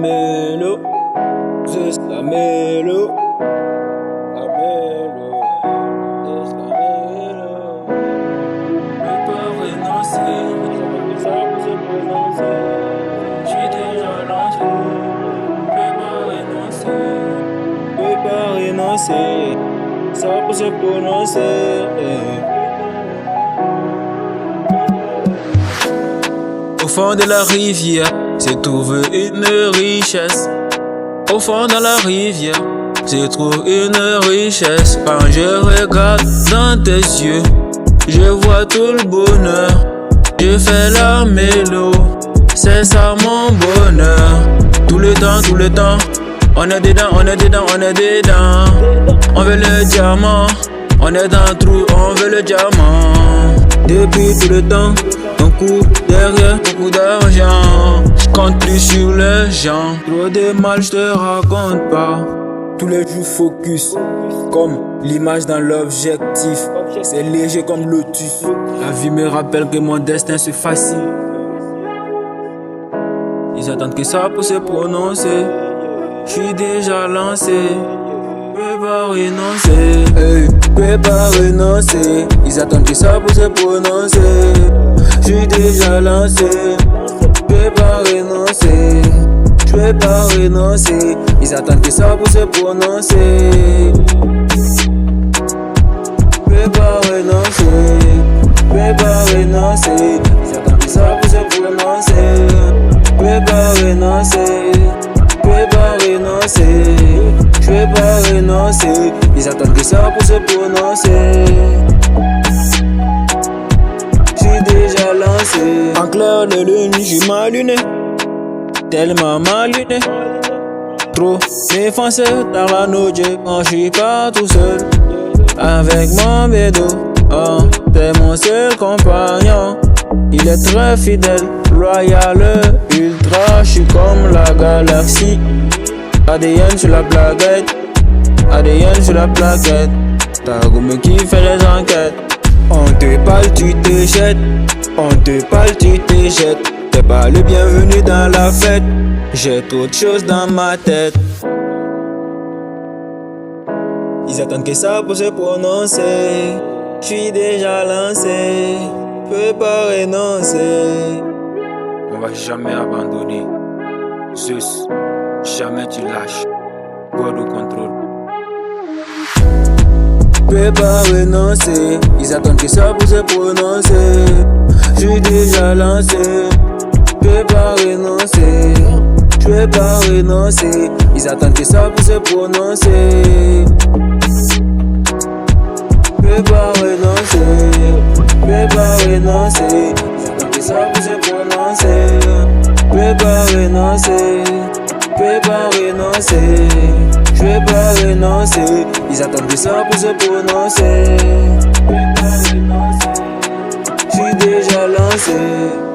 Camelo, c'est Camelo, Camelo, c'est Camelo. Peux pas renoncer, Ça peut se prononcer. j'suis déjà lancé. Peux pas renoncer, Peut pas renoncer. Ça peut se prononcer. Au fond de la rivière, j'ai trouvé une richesse. Au fond de la rivière, j'ai trouvé une richesse. Quand je regarde dans tes yeux, je vois tout le bonheur. Je fais la mélo, c'est ça mon bonheur. Tout le temps, on est dedans, on est dedans, on est dedans. On veut le diamant, on est dans le trou, on veut le diamant. Depuis tout le temps, on court derrière beaucoup d'argent. J'compte plus sur les gens. Trop de mal, j'te raconte pas. Tous les jours focus, comme l'image dans l'objectif. C'est léger comme lotus. La vie me rappelle que mon destin c'est facile. Ils attendent que ça pour se prononcer. J'suis déjà lancé. Peux pas renoncer. Hey, peux pas renoncer. Ils attendent que ça pour se prononcer. J'suis déjà lancé. Peux pas renoncer. J'peux pas renoncer. Ils attendent que ça pour se prononcer. Peux pas renoncer. Peux pas renoncer. Ils attendent que ça pour se prononcer. Peux pas renoncer. Peux pas renoncer. J'peux pas renoncer. Ils attendent que ça pour se prononcer. J'suis déjà lancé. En clair de lune, j'suis mal luné. Tellement mal luné. Trop défoncé dans la noche quand j'suis pas tout seul. Avec mon bédo, oh, t'es mon seul compagnon. Il est très fidèle, loyal, ultra. J'suis comme la galaxie. ADN sur la plaquette, ADN sur la plaquette. T'as gommé qui fait les enquêtes. On te parle, tu te jettes. On te parle, tu te jettes. T'es pas le bienvenu dans la fête. J'ai trop de choses dans ma tête. Ils attendent que ça pour se prononcer. J'suis déjà lancé. Peux pas renoncer. On va jamais abandonner. Zeus, jamais tu lâches. God au contrôle. Peux pas renoncer. Ils attendent que ça pour se prononcer. J'suis déjà lancé. Peux pas renoncer. J'peux pas renoncer. Ils attendent que ça pour se prononcer. Peux pas renoncer. Peux pas renoncer. Ils attendent que ça pour se prononcer. Peux pas renoncer. Peux pas renoncer. J'peux pas renoncer. Ils attendent que ça pour se prononcer. Peux pas renoncer. J'suis déjà lancé.